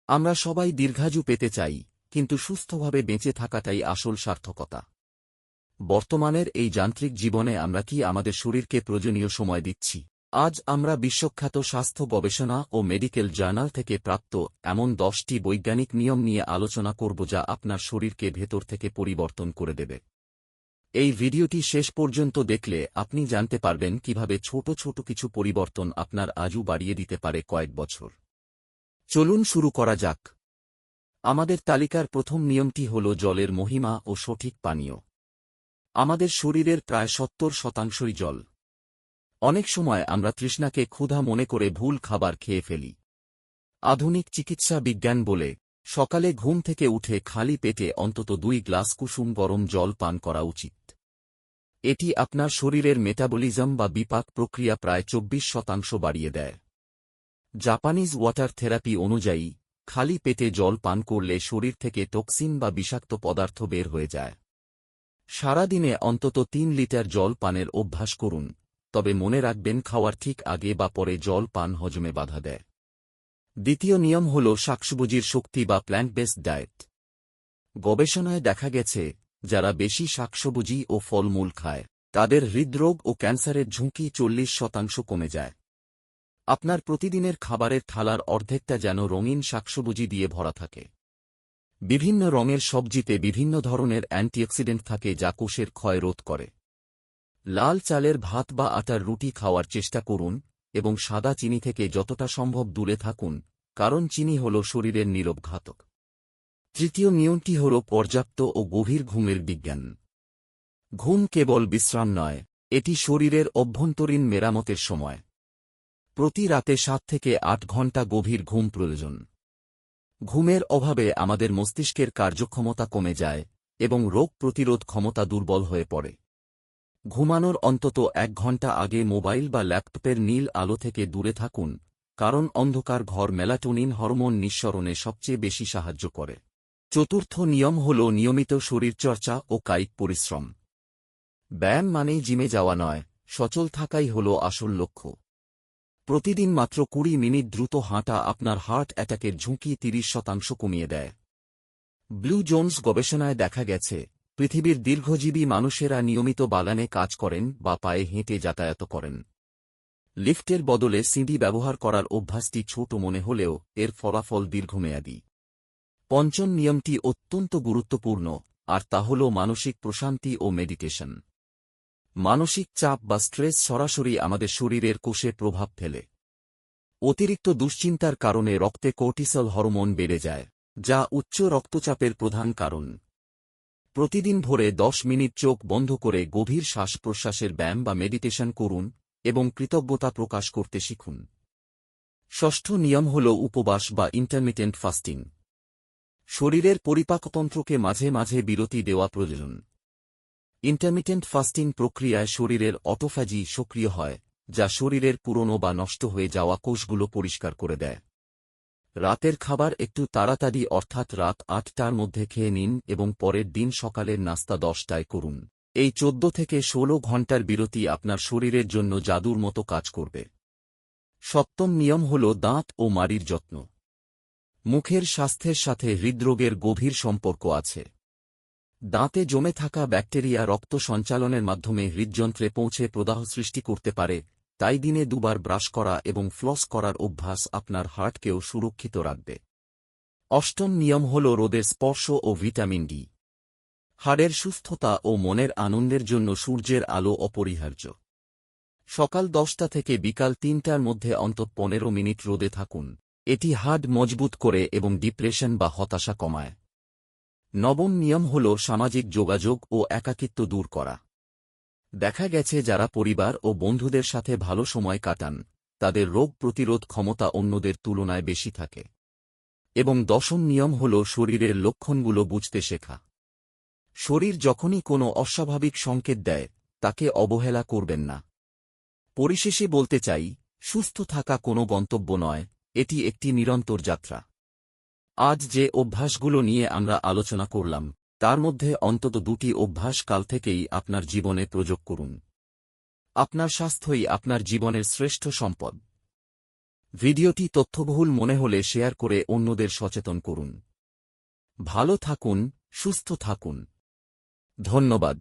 আমরা সবাই দীর্ঘায়ু পেতে চাই, কিন্তু সুস্থভাবে বেঁচে থাকাটাই আসল সার্থকতা। বর্তমানের এই যান্ত্রিক জীবনে আমরা কি আমাদের শরীরকে প্রয়োজনীয় সময় দিচ্ছি? আজ আমরা বিশ্বখ্যাত স্বাস্থ্য গবেষণা ও মেডিকেল জার্নাল থেকে প্রাপ্ত এমন 10টি বৈজ্ঞানিক নিয়ম নিয়ে আলোচনা করব যা আপনার শরীরকে ভেতর থেকে পরিবর্তন করে দেবে। এই ভিডিওটি শেষ পর্যন্ত দেখলে আপনি জানতে পারবেন কিভাবে ছোট ছোট কিছু পরিবর্তন আপনার আয়ু বাড়িয়ে দিতে পারে কয়েক বছর। চলুন শুরু করা যাক। আমাদের তালিকার প্রথম নিয়মটি হল জলের মহিমা ও সঠিক পানীয়। আমাদের শরীরের প্রায় 70% জল। অনেক সময় আমরা তৃষ্ণাকে ক্ষুধা মনে করে ভুল খাবার খেয়ে ফেলি। আধুনিক চিকিৎসা বিজ্ঞান বলে, সকালে ঘুম থেকে উঠে খালি পেটে অন্তত 2 গ্লাস কুসুম গরম জল পান করা উচিত। এটি আপনার শরীরের মেটাবলিজম বা বিপাক প্রক্রিয়া প্রায় 24% বাড়িয়ে দেয়। জাপানিজ ওয়াটার থেরাপি অনুযায়ী, খালি পেটে জল পান করলে শরীর থেকে টক্সিন বা বিষাক্ত পদার্থ বের হয়ে যায়। সারা দিনে অন্তত 3 লিটার জল পানের অভ্যাস করুন, তবে মনে রাখবেন খাওয়ার ঠিক আগে বা পরে জল পান হজমে বাধা দেয়। দ্বিতীয় নিয়ম হল শাকসবজির শক্তি বা প্ল্যান্ট বেসড ডায়েট। গবেষণায় দেখা গেছে, যারা বেশি শাকসবজি ও ফলমূল খায়, তাদের হৃদরোগ ও ক্যান্সারের ঝুঁকি 40% কমে যায়। আপনার প্রতিদিনের খাবারের থালার অর্ধেকটা যেন রঙিন শাকসবজি দিয়ে ভরা থাকে। বিভিন্ন রঙের সবজিতে বিভিন্ন ধরনের অ্যান্টিঅক্সিডেন্ট থাকে যা কোষের ক্ষয় রোধ করে। লাল চালের ভাত বা আটার রুটি খাওয়ার চেষ্টা করুন এবং সাদা চিনি থেকে যতটা সম্ভব দূরে থাকুন, কারণ চিনি হল শরীরের নীরব ঘাতক। তৃতীয় নিয়মটি হল পর্যাপ্ত ও গভীর ঘুমের বিজ্ঞান। ঘুম কেবল বিশ্রাম নয়, এটি শরীরের অভ্যন্তরীণ মেরামতের সময়। প্রতি রাতে 7 থেকে 8 ঘণ্টা গভীর ঘুম প্রয়োজন। ঘুমের অভাবে আমাদের মস্তিষ্কের কার্যক্ষমতা কমে যায় এবং রোগ প্রতিরোধ ক্ষমতা দুর্বল হয়ে পড়ে। ঘুমানোর অন্তত 1 ঘণ্টা আগে মোবাইল বা ল্যাপটপের নীল আলো থেকে দূরে থাকুন, কারণ অন্ধকার ঘর মেলাটোনিন হরমোন নিঃসরণে সবচেয়ে বেশি সাহায্য করে। চতুর্থ নিয়ম হল নিয়মিত শরীরচর্চা ও কায়িক পরিশ্রম। ব্যায়াম মানেই জিমে যাওয়া নয়, সচল থাকাই হল আসল লক্ষ্য। প্রতিদিন মাত্র 20 মিনিট দ্রুত হাঁটা আপনার হার্ট অ্যাটাকের ঝুঁকি 30% কমিয়ে দেয়। ব্লু জোনস গবেষণায় দেখা গেছে, পৃথিবীর দীর্ঘজীবী মানুষেরা নিয়মিত বাগানে কাজ করেন বা পায়ে হেঁটে যাতায়াত করেন। লিফটের বদলে সিঁড়ি ব্যবহার করার অভ্যাসটি ছোট মনে হলেও এর ফলাফল দীর্ঘমেয়াদী। পঞ্চম নিয়মটি অত্যন্ত গুরুত্বপূর্ণ, আর তা হল মানসিক প্রশান্তি ও মেডিটেশন। মানসিক চাপ বা স্ট্রেস সরাসরি আমাদের শরীরের কোষে প্রভাব ফেলে। অতিরিক্ত দুশ্চিন্তার কারণে রক্তে কর্টিসল হরমোন বেড়ে যায়, যা উচ্চ রক্তচাপের প্রধান কারণ। প্রতিদিন ভোরে 10 মিনিট চোখ বন্ধ করে গভীর শ্বাস-প্রশ্বাসের ব্যায়াম বা মেডিটেশন করুন এবং কৃতজ্ঞতা প্রকাশ করতে শিখুন। ষষ্ঠ নিয়ম হল উপবাস বা ইন্টারমিটেন্ট ফাস্টিং। শরীরের পরিপাকতন্ত্রকে মাঝে মাঝে বিরতি দেওয়া প্রয়োজন। ইন্টারমিটেন্ট ফাস্টিং প্রক্রিয়ায় শরীরের অটোফ্যাজি সক্রিয় হয়, যা শরীরের পুরনো বা নষ্ট হয়ে যাওয়া কোষগুলো পরিষ্কার করে দেয়। রাতের খাবার একটু তাড়াতাড়ি অর্থাৎ রাত 8টার মধ্যে খেয়ে নিন এবং পরের দিন সকালের নাস্তা 10টায় করুন। এই 14 থেকে 16 ঘণ্টার বিরতি আপনার শরীরের জন্য জাদুর মতো কাজ করবে। সপ্তম নিয়ম হল দাঁত ও মাড়ির যত্ন। মুখের স্বাস্থ্যের সাথে হৃদরোগের গভীর সম্পর্ক আছে। দাঁতে জমে থাকা ব্যাকটেরিয়া রক্ত সঞ্চালনের মাধ্যমে হৃদযন্ত্রে পৌঁছে প্রদাহ সৃষ্টি করতে পারে, তাই দিনে 2 বার ব্রাশ করা এবং ফ্লস করার অভ্যাস আপনার হার্টকেও সুরক্ষিত রাখবে। অষ্টম নিয়ম হল রোদের স্পর্শ ও ভিটামিন ডি। হাড়ের সুস্থতা ও মনের আনন্দের জন্য সূর্যের আলো অপরিহার্য। সকাল 10টা থেকে বিকাল 3টার মধ্যে অন্তত 15 মিনিট রোদে থাকুন। এটি হাড় মজবুত করে এবং ডিপ্রেশন বা হতাশা কমায়। নবম নিয়ম হল সামাজিক যোগাযোগ ও একাকিত্ব দূর করা। দেখা গেছে যারা পরিবার ও বন্ধুদের সাথে ভালো সময় কাটান, তাদের রোগ প্রতিরোধ ক্ষমতা অন্যদের তুলনায় বেশি থাকে। এবং দশম নিয়ম হল শরীরের লক্ষণগুলো বুঝতে শেখা। শরীর যখনই কোনো অস্বাভাবিক সংকেত দেয়, তাকে অবহেলা করবেন না। পরিশেষে বলতে চাই, সুস্থ থাকা কোনো গন্তব্য নয়, এটি একটি নিরন্তর যাত্রা। আজ যে অভ্যাসগুলো নিয়ে আমরা আলোচনা করলাম, তার মধ্যে অন্তত 2টি অভ্যাস কাল থেকেই আপনার জীবনে প্রয়োগ করুন। আপনার স্বাস্থ্যই আপনার জীবনের শ্রেষ্ঠ সম্পদ। ভিডিওটি তথ্যবহুল মনে হলে শেয়ার করে অন্যদের সচেতন করুন। ভালো থাকুন, সুস্থ থাকুন। ধন্যবাদ।